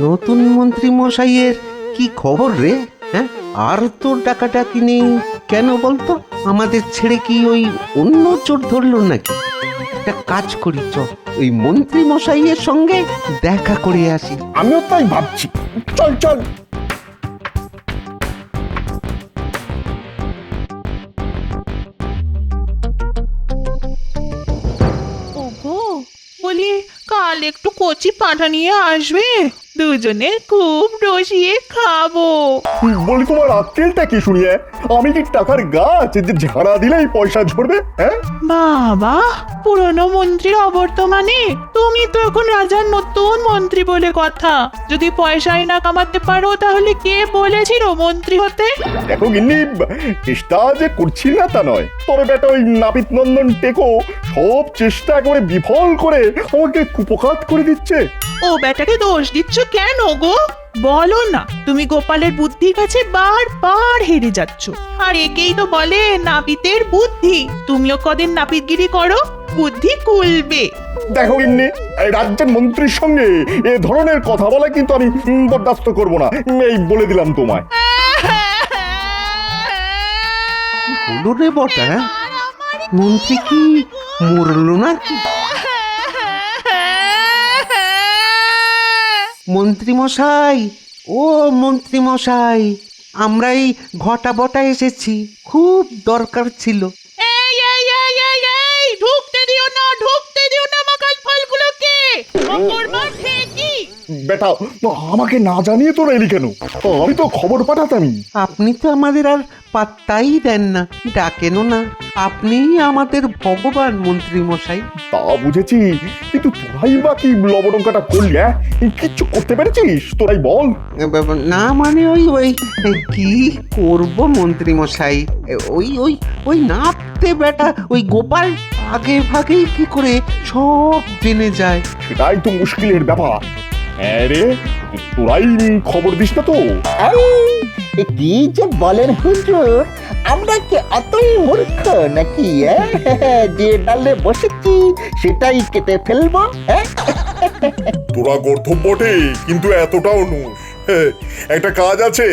নতুন মন্ত্রী মশাইয়ের কি খবর রে? হ্যাঁ, আর তো ডাকাডাকি নেই কেন বলতো? আমাদের ছেড়ে কি ওই অন্য চোর ধরলো নাকি? একটা কাজ করি, ওই মন্ত্রী মশাইয়ের সঙ্গে দেখা করে আসি। আমিও তাই ভাবছি, চল চল। ওগো, বলি কাল একটু কচি পাঁঠা নিয়ে আসবে, দুজনে খুব রসিয়ে খাবো। বলি তোমার আক্কেলটা কি শুনিয়ে? আমি কি টাকার গাছ যে ঝাড়া দিলেই পয়সা ঝরবে? হ্যাঁ, বাবা, পুরনো মন্ত্রীর অবর্তমানে তুমি তো এখন রাজার নতুন মন্ত্রী বলে কথা। যদি পয়সাই না কামাতে পারো তাহলে কে বলেছিল মন্ত্রী হতে? দেখো গিন্নি, চেষ্টা যে করছি না তা নয়, তবে বেটা ওই নাপিত নন্দন টেকো সব চেষ্টা করে বিফল করে আমাকে কুপকাত করে দিচ্ছে। ও বেটাকে দোষ দিচ্ছ কেন গো? বলো না, তুমি গোপালের বুদ্ধির কাছে বারবার হেরে যাচ্ছ। আর একেই তো বলে নাপিতের বুদ্ধি। তুমিও কদিন নাপিতগিরি করো, বুদ্ধি খুলবে। দেখো গিন্নি, এই রাজ্যের মন্ত্রীর সঙ্গে এ ধরনের কথা বলা কিন্তু আমি বরদাস্ত করব না, এই বলে দিলাম তোমায়। হলো রে বটা, মন্ত্রী কি মরলো নাকি? মন্ত্রী মশাই, ও মন্ত্রী মশাই, আমরা এই ঘটা বটা এসেছি, খুব দরকার ছিল। এই এই এই এই এই ঢুকতে দিও না, ঢুকতে দিও না মাকাল ফলগুলোকে। মকর মাঠে কি বেটা, আমাকে না জানিয়ে তোরা এলি কেন? আমি তো খবর পাঠাতামই। আপনি তো আমাদের আর পাত্তাই দেন না, ডাকেনও না। আপনিই আমাদের ভগবান মন্ত্রী মশাই। তা বুঝেছি, কিন্তু তোরাই বা কি লবডঙ্কাটা করলি? কিচ্ছু করতে পেরেছিস? তোরাই বল। না মানে ওই ওই কি করব মন্ত্রী মশাই, ওই ওই ওই নাপতে বেটা ওই গোপাল আগে ভাগেই কি করে সব জেনে যায়। সেটাই তো মুশকিলের ব্যাপার। হ্যাঁ রে, তোরাই খবর দিস না তো? কি যে বলেন হুজুর, আমরা কি এতই মূর্খ নাকি যে ডালে বসেছি সেটাই কেটে ফেলবো? তোরা গর্ধব বটে, কিন্তু এতটাও নুস। একটা কাজ আছে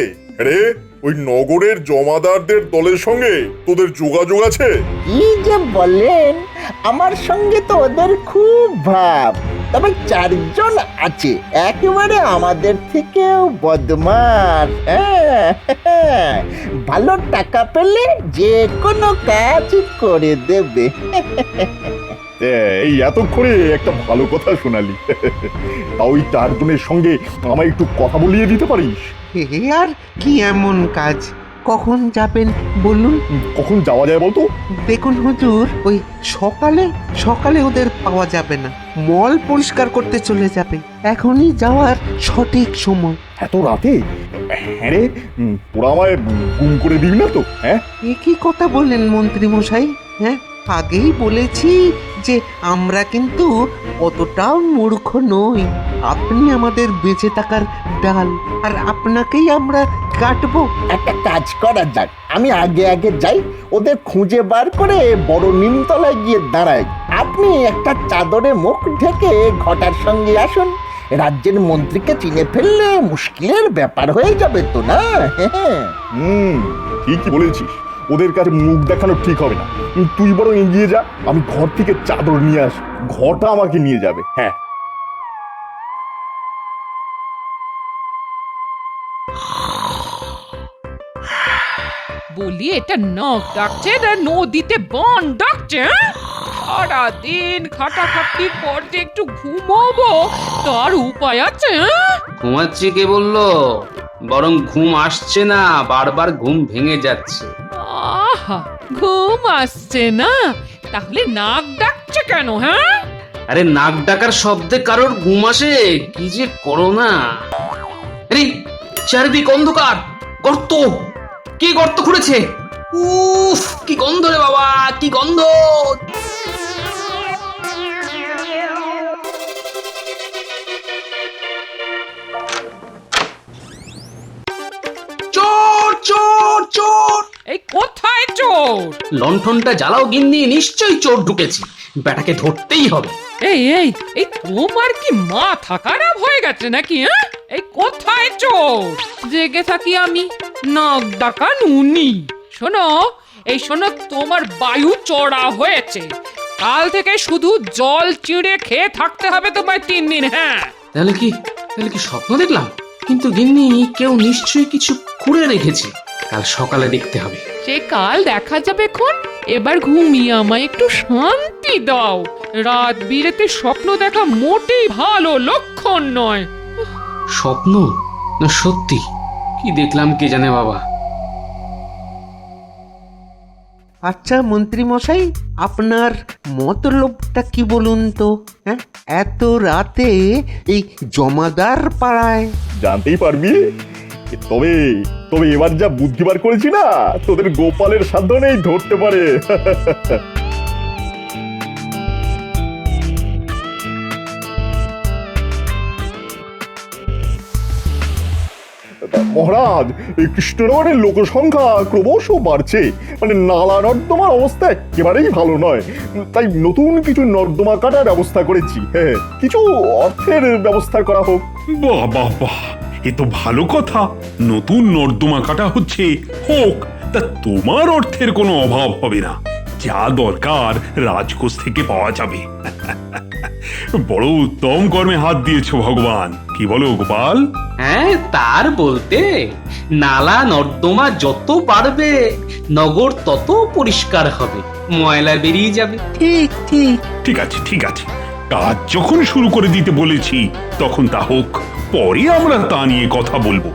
রে, ওই নগরের জমাদারদের দলের সঙ্গে তোদের যোগাযোগ আছে? কি যে বলেন, আমার সঙ্গে তো ওদের খুব ভাব। তবে 4 জন আছে একেবারে আমাদের থেকেও বদমাশ। ভালো টাকা পেলে যে কোনো কাজ করে দেবে। এই এতক্ষণে একটা ভালো কথা শোনালি। তা ওই 4 জনের সঙ্গে আমায় একটু কথা বলিয়ে দিতে পারিস? হে আর কি এমন কাজ, কখন যাবেন বলুন? কখন যাওয়া যায় বলতো? দেখুন হুজুর, ওই সকালে সকালে ওদের পাওয়া যাবে না, মল পরিষ্কার করতে চলে যাবে। এখনই যাওয়ার সঠিক সময়। এত রাতে? হ্যাঁ রে, ওরা আমায় গুম করে দিবি না তো? হ্যাঁ, এ কি কথা বললেন মন্ত্রী মশাই? হ্যাঁ, আগেই বলেছি যে আমরা কিন্তু অতটাও মূর্খ নই। আপনি আমাদের বেঁচে থাকার ডাল, আর আপনাকেই আমরা কাটবো। একটা কাজ করা যাক, আমি আগে আগে যাই, ওদের খুঁজে বার করে বড় নিমতলায় গিয়ে দাঁড়াই। আপনি একটা চাদরে মুখ ঢেকে ঘটার সঙ্গে আসুন। রাজ্যের মন্ত্রীকে চিনে ফেললে মুশকিলের ব্যাপার হয়ে যাবে তো না? ঠিকই বলেছিস, ওদের কাছে মুখ দেখানো ঠিক হবে না। তুই বরং এগিয়ে যা, আমি ঘর থেকে চাদর নিয়ে আসি, ঘরটা আমাকে নিয়ে যাবে। হ্যাঁ, বলি এটা নাক ডাকছে না নদীতে বন ডাকছে? সারাদিন খাটাখাটির পর যে একটু ঘুমাবো তার উপায় আছে? ঘুমাচ্ছি কে বললো? বরং ঘুম আসছে না, বারবার ঘুম ভেঙে যাচ্ছে। আহা, ঘুম আসছে না? তাহলে নাক ডাকছে কেন? হ্যাঁ, আরে নাক ডাকার শব্দে কারোর ঘুম আসে? কি যে করো না! আরে চারিদিক অন্ধকার, গর্ত, কে গর্ত খুঁড়েছে? উফ, কি গন্ধ রে বাবা, কি গন্ধ! চোর চোর চোর! এই কোথায় চোর? লণ্ঠনটা জ্বালাও গিন্নি, নিশ্চয়ই চোর ঢুকেছে, বেটাকে ধরতেই হবে। এই এই এই তোমার কি মাথা খারাপ হয়ে গেছে নাকি? এই কোথায় চোর? জেগে থাকি আমি, নাক ডাকা নুনি। শোনো, এই শোনো, তোমার বায়ু চড়া হয়েছে। কাল থেকে শুধু জল চিড়ে খেয়ে থাকতে হবে তোমায় 3 দিন। হ্যাঁ, তাহলে কি স্বপ্ন দেখলাম? কিন্তু গিন্নি, কেউ নিশ্চয়ই কিছু করে রেখেছে। কাল সকালে দেখতে হবে। সে কাল দেখা যাবে খন। এবার ঘুমিয়ে আমায় একটু শান্তি দাও। রাত বিরেতে স্বপ্ন দেখা মোটেই ভালো লক্ষণ নয়। স্বপ্ন না সত্যি? কি দেখলাম কে জানে বাবা। আচ্ছা মন্ত্রী মশাই, আপনার মতলবটা কি বলুন তো? হ্যাঁ, এত রাতে এই জমাদার পাড়ায়? জানতেই পারবি। তবে তবে এবার যা বুদ্ধি বার করেছি না, তোদের গোপালের সাধ্য নেই ধরতে পারে। মহারাজ, এই কৃষ্ণনগরের লোক সংখ্যা ক্রমশ বাড়ছে। মানে নালা নর্দমার অবস্থা একেবারেই ভালো নয়। তাই নতুন কিছু নর্দমা কাটার ব্যবস্থা করেছি। হ্যাঁ, কিছু অর্থের ব্যবস্থা করা হোক। বাহ বাহ বাহ, এ তো ভালো কথা। নতুন নর্দমা কাটা হচ্ছে, হোক। তা তোমার অর্থের কোনো অভাব হবে না। যা দরকার রাজকোষ থেকে পাওয়া যাবে। বড় উত্তম কর্মে হাত দিয়েছো ভগবান, কি বলো গোপাল? হ্যাঁ, তার বলতে নালা নর্দমা যত বাড়বে নগর তত পরিষ্কার হবে, ময়লা বেরিয়ে যাবে। ঠিক ঠিক। ঠিক আছে ঠিক আছে, কাজ যখন শুরু করে দিতে বলেছি তখন তা হোক, পরে আমরা তা নিয়ে কথা বলবো।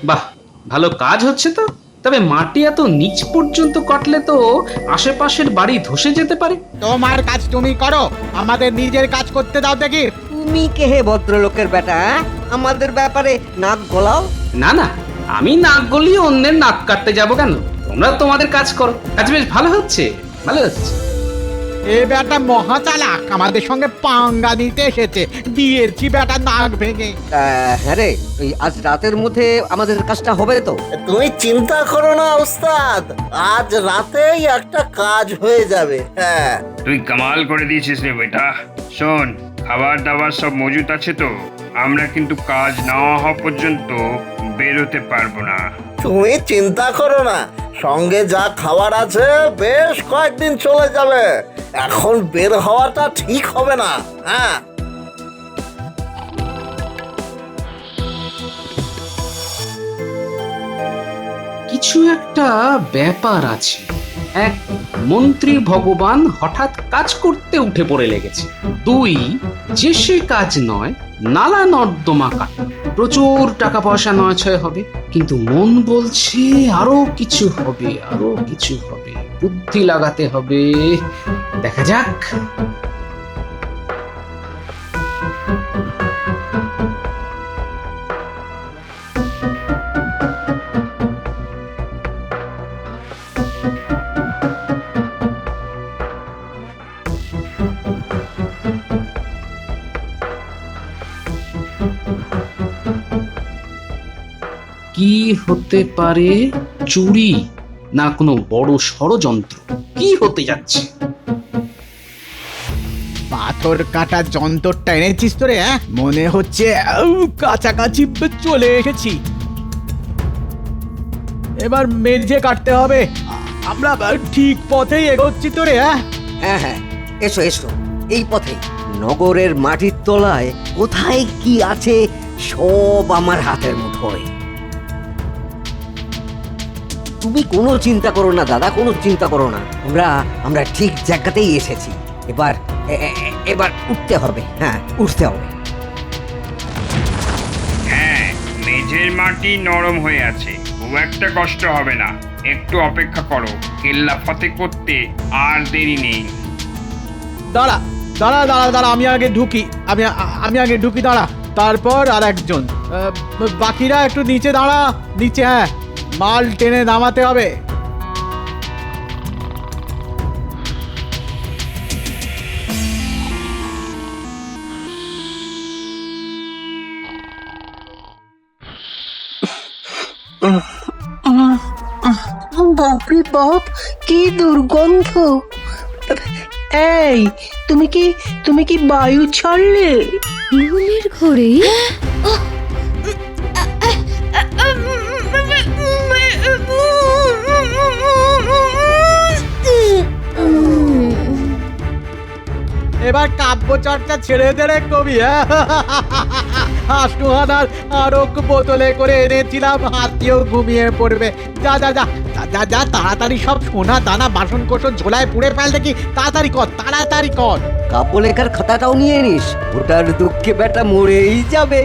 বাহ, ভালো কাজ হচ্ছে তো। তবে মাটি এত নিচ পর্যন্ত কাটলে তো আশেপাশের বাড়ি ধসে যেতে পারে। তোমার কাজ তুমি করো, আমাদের নিজের কাজ করতে দাও দেখি। তুমি কে হে ভদ্রলোকের বেটা? আমাদের ব্যাপারে নাক গলাও? না না, আমি নাক গলিয়ে অন্যের নাক কাটতে যাব কেন? তোমরা তোমাদের কাজ করো। কাজ বেশ ভালো হচ্ছে, ভালো হচ্ছে। এ বেটা মহা চালাক, আমাদের সঙ্গে পাঙ্গা নিতে এসেছে। দিয়েছি বেটা নাক ভেঙে। হ্যাঁ রে, ওই আজ রাতের মধ্যে আমাদের কাজটা হবে তো? তুমি চিন্তা করো না ওস্তাদ, আজ রাতেই একটা কাজ হয়ে যাবে। হ্যাঁ, তুই কামাল করে দিয়েছিস রে বেটা। শোন, খাবার দাবার সব মজুত আছে তো? আমরা কিন্তু কাজ না হওয়া পর্যন্ত বেরোতে পারবো না। তুমি চিন্তা করো না, সঙ্গে যা খাবার আছে বেশ কয়েকদিন চলে যাবে। এখন বের হওয়াটা ঠিক হবে না। হ্যাঁ, কিছু একটা ব্যাপার আছে। এক, মন্ত্রী ভগবান হঠাৎ কাজ করতে উঠে পড়ে লেগেছে। 2, যে সে কাজ নয়, নালা নর্দমা কাটা। প্রচুর টাকা পয়সা নয় হবে, কিন্তু মন বলছে আরো কিছু হবে, আরো কিছু হবে। বুদ্ধি লাগাতে হবে, দেখা যাক। কি হতে পারে? চুরি না কোনো বড় ষড়যন্ত্র? কি হতে যাচ্ছে? পাথর কাটা যন্ত্রটা এনেছিস তো রে? হ্যাঁ, মনে হচ্ছে কাছাকাছি চলে এসেছি। এবার মেঝে কাটতে হবে। আমরা ঠিক পথেই এগোচ্ছি তো রে। হ্যাঁ হ্যাঁ হ্যাঁ, এসো এসো, এই পথে। নগরের মাটির তলায় কোথায় কি আছে সব আমার হাতের মুঠোয়। তুমি কোনো চিন্তা করো না দাদা, কোনো চিন্তা করো না। আমরা ঠিক জায়গাতেই এসেছি। এবার উঠতে হবে। হ্যাঁ, উঠতে হবে। হ্যাঁ, মেঝের মাটি নরম হয়ে আছে, খুব একটা কষ্ট হবে না। একটু অপেক্ষা করো, কেল্লা ফতে করতে আর দেরি নেই। দাঁড়া দাঁড়া দাঁড়া দাঁড়া, আমি আগে ঢুকি। আমি আগে ঢুকি, দাঁড়া। তারপর আর একজন। বাকিরা একটু নিচে দাঁড়া, নিচে। হ্যাঁ, মাল টেনে নামাতে হবে। বাপরে বাপ, কি দুর্গন্ধ! এই, তুমি কি বায়ু ছাড়লে? ঘুমের ঘরে এবার কাব্য চর্চা ছেড়ে দে রে কবি। হাসুহানার আরো বোতলে করে এনেছিলাম, হাতিও ঘুমিয়ে পড়বে। যা যা যা যা যা তাড়াতাড়ি সব সোনা দানা বাসন কোসন ঝোলায় পুড়ে ফেল দেখি, তাড়াতাড়ি কর তাড়াতাড়ি কর। কাব্য লেখার খাতাটাও নিয়ে নিস, ওটার দুঃখে বেটা মরেই যাবে।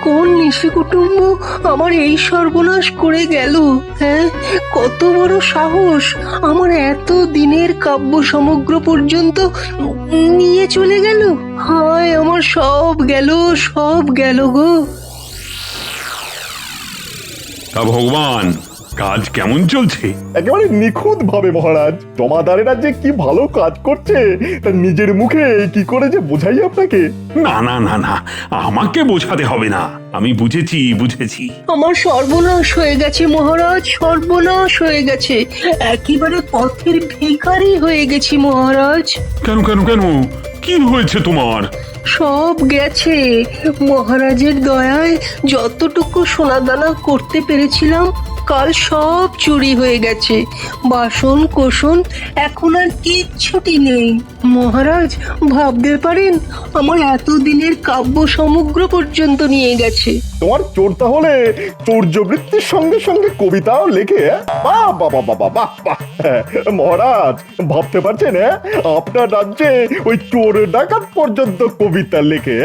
কোন নিশি কুটুম্ব আমার এই সর্বনাশ করে গেল? হ্যাঁ, কত বড় সাহস! আমার এত দিনের কাব্য সমগ্র পর্যন্ত নিয়ে চলে গেল। হায়, আমার সব গেল গো। তা ভগবান, কাজ কেমন চলছে? একেবারে নিখুঁত ভাবে মহারাজ। জমাদারেরা যে কি ভালো কাজ করছে তা নিজের মুখে কি করে যে বোঝাই আপনাকে। না না না না, আমাকে বোঝাতে হবে না, আমি বুঝেছি। আমার সর্বনাশ হয়ে গেছে মহারাজ, সর্বনাশ হয়ে গেছে। একেবারে পথের ভিখারি হয়ে গেছি মহারাজ। কেন কেন কেন, কি হয়েছে তোমার? সব গেছে মহারাজের দয়ায়। যতটুকু সোনাদানা করতে পেরেছিলাম কাল সব চুরি হয়ে গেছে। বাসন কোসন এখন আর কিচ্ছুটি নেই। মহারাজ, ভাবতে পারেন আমার এতদিনের কাব্য সমগ্র পর্যন্ত নিয়ে গেছে। তোমার চোর তাহলে চৌর্যবৃত্তির সঙ্গে সঙ্গে কবিতাও লেখে? বাহ বাহ বাহ বাহ বাহ বাহ! মহারাজ, ভাবতে পারছেন আপনার রাজ্যে ওই চোর ডাকাত পর্যন্ত কবিতা লেখে?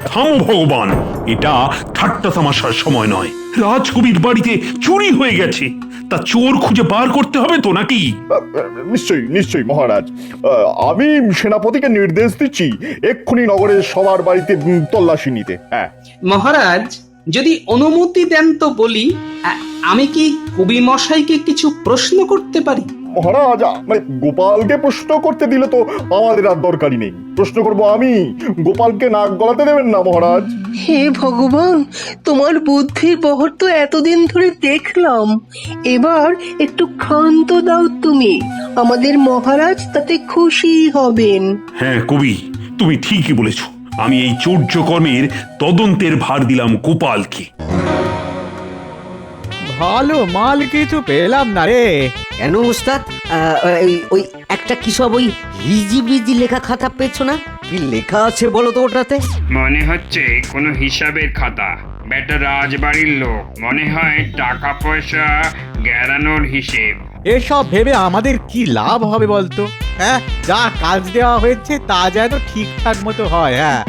থামো ভগবান, এটা ঠাট্টা তামাশার সময় নয়। রাজকবির বাড়িতে চুরি হয়ে গেছে, তা চোর খুঁজে বার করতে হবে তো নাকি? নিশ্চয়ই মহারাজ। আমি সেনাপতিকে নির্দেশ দিচ্ছি এক্ষুনি নগরের সবার বাড়িতে তল্লাশি নিতে। হ্যাঁ মহারাজ, যদি অনুমতি দেন তো বলি, আমি কি কবি মশাইকে কিছু প্রশ্ন করতে পারি? মহারাজ, মানে গোপালকে প্রশ্ন করতে দিলে তো আমাদের আর দরকারই নেই। প্রশ্ন করব আমি, গোপালকে নাক গলাতে দেবেন না মহারাজ। হে ভগবান, তোমার বুদ্ধির বহর তো এতদিন ধরে দেখলাম, এবার একটু ক্ষান্ত দাও তুমি। আমাদের মহারাজ তাতে খুশি হবেন। হ্যাঁ কবি, তুমি ঠিকই বলেছ। আমি এই চৌর্যকর্মের তদন্তের ভার দিলাম গোপালকে। ভালো মাল কিছু পেলাম না রে। কেন ওস্তাদ, ওই একটা কি সব ওই হিজিবিজি লেখা খাতা পেয়েছো না? কি লেখা আছে বলো তো ওটাতে? মনে হচ্ছে কোনো হিসাবের খাতা। বেটা রাজবাড়ির লোক, মনে হয় টাকা পয়সা গেরানোর হিসেব। এসব ভেবে আমাদের কি লাভ হবে বলতো? হ্যাঁ, যা কাজ দেওয়া হয়েছে তা যেন ঠিকঠাক মতো হয়। হ্যাঁ,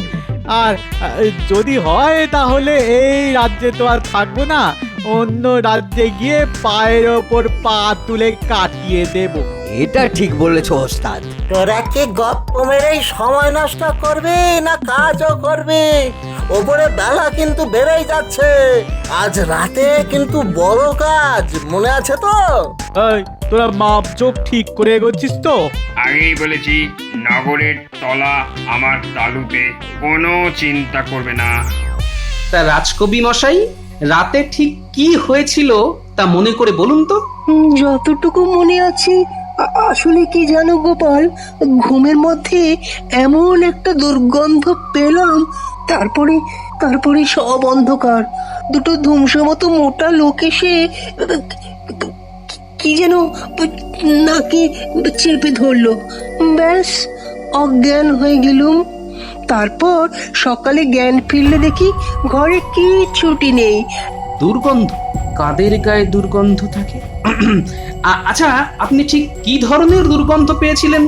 আর যদি হয় তাহলে এই রাজ্যে তো আর থাকবো না, অন্য রাজ্যে গিয়ে পায়ের ওপর পা তুলে কাটিয়ে দেব। এটা ঠিক বলেছো ওস্তাদ। তোরা কি গপ্প মেরেই সময় নষ্ট করবি না কাজও করবি? ওপরে বেলা কিন্তু বেড়েই যাচ্ছে। আজ রাতে কিন্তু বড় কাজ, মনে আছে তো? এই, তোরা মাপ চোখ ঠিক করে এগোচ্ছিস তো? আগেই বলেছি, নগরের তলা আমার তালুতে, কোনো চিন্তা করবে না। তা রাজকবি মশাই, রাতে ঠিক কি হয়েছিল তা মনে করে বলুন তো। যতটুকু মনে আছে, আসলে কি জানো গোপাল, ঘুমের মধ্যে এমন একটা দুর্গন্ধ পেলাম, তারপরে সব অন্ধকার। দুটো ধুমসো মতো মোটা লোক এসে কি যেন নাকে চেপে ধরলো, ব্যাস অজ্ঞান হয়ে গেলুম। তারপর সকালে জ্ঞান ফিরলে দেখি ঘরে কিচ্ছুটি নেই। দুর্গন্ধ? কাদের গায়ে দুর্গন্ধ থাকে? আচ্ছা, আপনি ঠিক কি ধরনের দুর্গন্ধ পেয়েছিলেন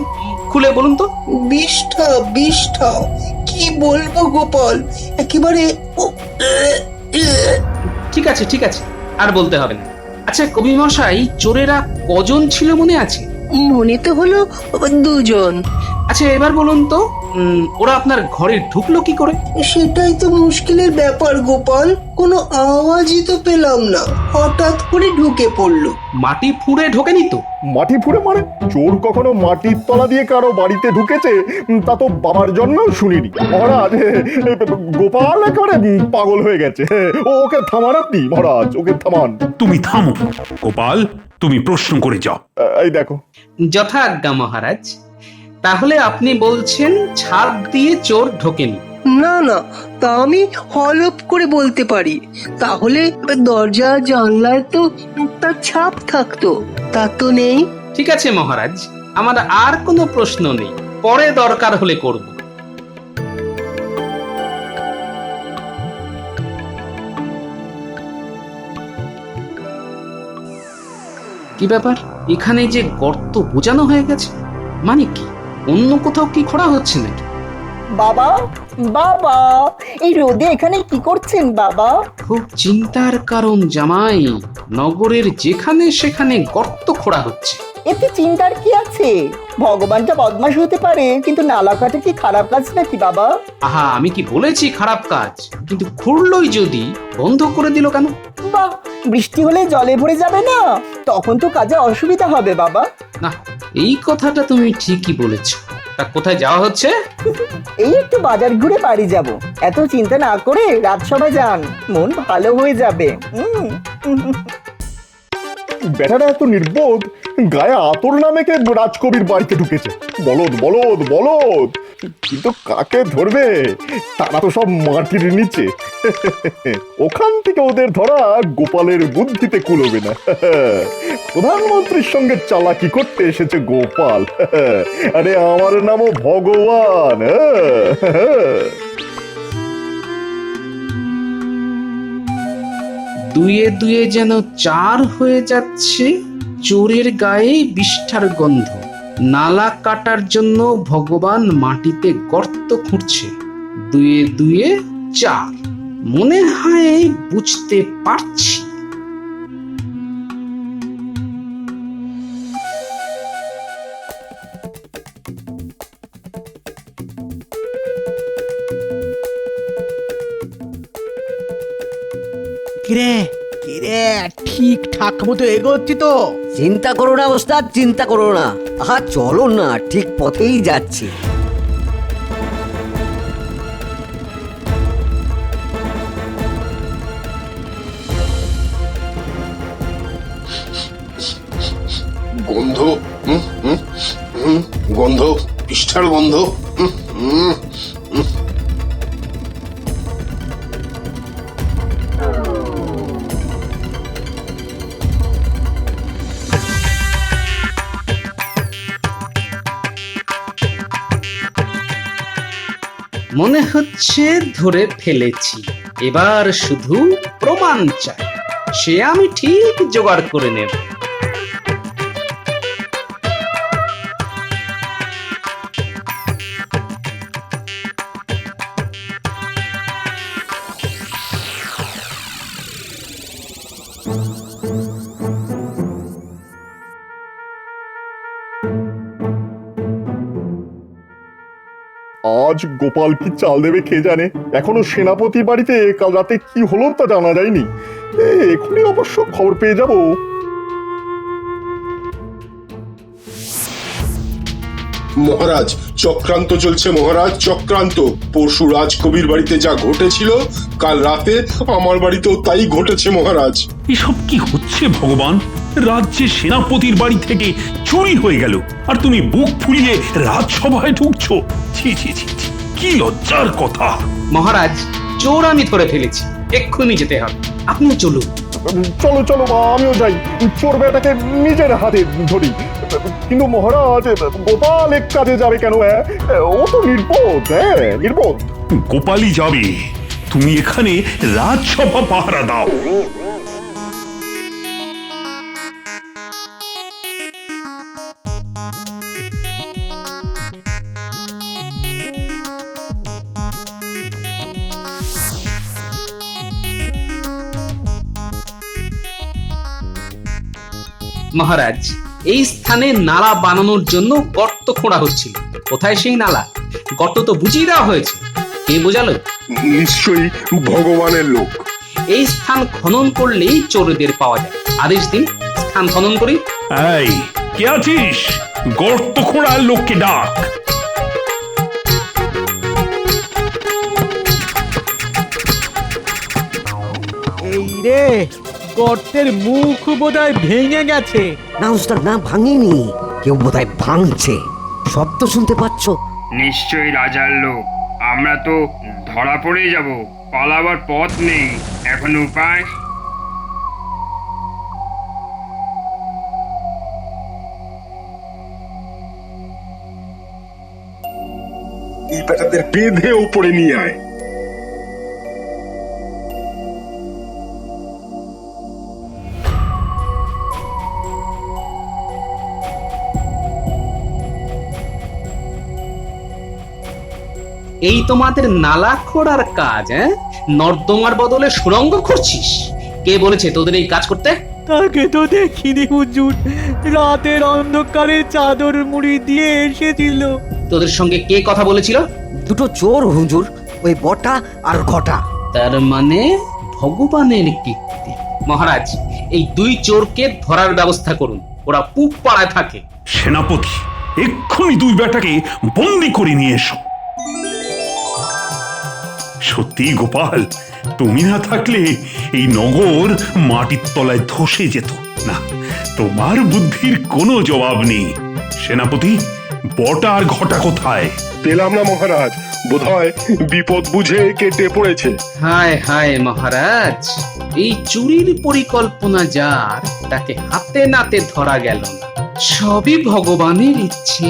খুলে বলুন তো। বিষ্ঠা কি বলবো গোপাল, একেবারে। ঠিক আছে, আর বলতে হবে না। আচ্ছা কবি মশাই, চোরেরা কজন ছিল মনে আছে? মনে তো হলো 2 আচ্ছা এবার বলুন তো, ওরা আপনার ঘরে ঢুকলো কি করে? সেটাই তো মুশকিলের ব্যাপার গোপাল, কোনো আওয়াজই তো পেলাম না, হঠাৎ করে ঢুকে পড়লো। মাটি ফুঁড়ে ঢোকেনি তো? মাটি ফুঁড়ে মানে চোর কখনো মাটির তলা দিয়ে কারো বাড়িতে ঢুকেছে তা তো বাবার জন্মেও শুনিনি মহারাজ। গোপাল একেবারে পাগল হয়ে গেছে। ওকে থামান আপনি মহারাজ, ওকে থামান। তুমি থামো গোপাল, তুমি প্রশ্ন করে যাও। এই দেখো। যথাজ্ঞা মহারাজ। তাহলে আপনি বলছেন ছাদ দিয়ে চোর ঢোকেনি? না না, তা আমি হলপ করে বলতে পারি। তাহলে দরজা জানলায় তো তার ছাপ থাকতো, তা তো নেই। ঠিক আছে মহারাজ, আমার আর কোনো প্রশ্ন নেই, পরে দরকার হলে করব। কি ব্যাপার, এখানে যে গর্ত বোঝানো হয়ে গেছে, মানে কি অন্য কোথাও কি খোঁড়া হচ্ছে নাকি? বাবা বাবা, এই রোদে এখানে কি করছেন বাবা? খুব চিন্তার কারণ জামাই, নগরের যেখানে সেখানে গর্ত খোঁড়া হচ্ছে। এতে চিন্তার কি আছে? ভগবানটা বদমাশ হতে পারে, কিন্তু নালা কাটা কি খারাপ কাজ নাকি বাবা? আহা, আমি কি বলেছি খারাপ কাজ? কিন্তু খুঁড়লই যদি, বন্ধ করে দিল কেন? বাহ, বৃষ্টি হলে জলে ভরে যাবে না, তখন তো কাজে অসুবিধা হবে বাবা। না, এই কথাটা তুমি ঠিকই বলেছ। তা কোথায় যাওয়া হচ্ছে? এই একটু বাজার ঘুরে বাড়ি যাব। এত চিন্তা না করে রাজসভায় যান, মন ভালো হয়ে যাবে। বেটারা এত নির্বোধ, গায়ে আতর না মেখে রাজকবির বাড়িতে ঢুকেছে। বলদ বলদ বলদ, কিন্তু কাকে ধরবে? তারা তো সব মাটির নিচে। ওখান থেকে ওদের ধরা গোপালের বুদ্ধিতে কুলোবে না। প্রধানমন্ত্রীর সঙ্গে চালাকি করতে এসেছে গোপাল। আরে আমার নামও ভগবান। দুয়ে দুয়ে যেন চার হয়ে যাচ্ছে, চোরের গায়ে বিষ্ঠার গন্ধ। নালা কাটার জন্য ভগবান মাটিতে গর্ত খুঁড়ছে। দুয়ে দুয়ে চার, মনে হয় বুঝতে পারছি। কিরে কিরে, ঠিকঠাক মতো এগোচ্ছি তো? চিন্তা করো না ওস্তাদ, চিন্তা করো না। আহা চলো না, ঠিক পথেই যাচ্ছি। গন্ধ, গন্ধ, পিষ্ঠার গন্ধ। মনে হচ্ছে ধরে ফেলেছি, এবার শুধু প্রমাণ চাই। সে আমি ঠিক জোগাড় করে নেব। আজ গোপাল কি চাল দেবে কে জানে। এখনো সেনাপতির বাড়িতে কাল রাতে কি হলো তা জানা যায়নি। এখনই অবশ্য খবর পেয়ে যাব। মহারাজ, চক্রান্ত চলছে মহারাজ, চক্রান্ত। পরশু রাজকবির বাড়িতে যা ঘটেছিল, কাল রাতে আমার বাড়িতেও তাই ঘটেছে মহারাজ। এসব কি হচ্ছে ভগবান? রাজ্যের সেনাপতির বাড়ি থেকে চুরি হয়ে গেল, আর তুমি বুক ফুলিয়ে রাজসভায় ঢুকছো? ছি ছি ছি ছি, কি লজ্জার কথা। মহারাজ, চোর আমি ধরে ফেলেছি, এক্ষুনি যেতে হবে। আপনিও চলুন। চলো চলো, আমিও যাই, চোর বেটাকে নিজের হাতে ধরি। কিন্তু মহারাজ, গোপাল এক কাজে যাবে কেন? ও তো নির্বোধ, নির্বোধ। গোপালই যাবে, তুমি এখানে রাজসভা পাহারা দাও। মহারাজ, এই স্থানে নালা বানানোর জন্য গর্ত খোঁড়া হচ্ছিল। কোথায় সেই নালা? গর্ত তো বুঝিয়ে দেওয়া হয়েছে। কে বোঝালো? নিশ্চয়ই ভগবানের লোক। এই স্থান খনন করলেই চোরদের পাওয়া যায়। আদেশ দিন, স্থান খনন করি। এই কে আছিস? গর্ত খোঁড়ার লোককে ডাক। এই রে, গর্তের মুখ বোধহয় ভেঙে গেছে। না উস্তাদ, না ভাঙেনি, কেউ বোধহয় ভাঙছে। শব্দ শুনতে পাচ্ছ? নিশ্চয়ই রাজার লোক। আমরা তো ধরা পড়ে যাব, পালাবার পথ নেই। এখন উপায়? এই বেটাদের বেঁধে উপরে নিয়ে আয়। এই তোমাদের নালা খোঁড়ার কাজ? নর্দমার বদলে সুড়ঙ্গ করছিস? কে বলেছে তোদের এই কাজ করতে? তাকে তো দেখিনি হুজুর, রাতের অন্ধকারে চাদর মুড়ি দিয়ে এসেছিল। তোদের সঙ্গে কে কথা বলেছিল? দুটো চোর হুজুর, ওই বটা আর ঘটা। তার মানে ভগবানের কীর্তি। মহারাজ, এই দুই চোরকে ধরার ব্যবস্থা করুন, ওরা পুব পাড়ায় থাকে। সেনাপতি, এক্ষুনি দুই বেটাকে বন্দি করে নিয়ে এসো। সত্যি গোপাল, তুমি না থাকলে এই নগর মাটির তলায় ধসে যেত না। তোমার বুদ্ধির কোনো জবাব নেই। সেনাপতি, বটা আর ঘটা কোথায়? পেলাম না মহারাজ, বোধহয় বিপদ বুঝে কেটে পড়েছে। হায় হায় মহারাজ, এই চুরির পরিকল্পনা যার, তাকে হাতে নাতে ধরা গেল না। সবই ভগবানের ইচ্ছে।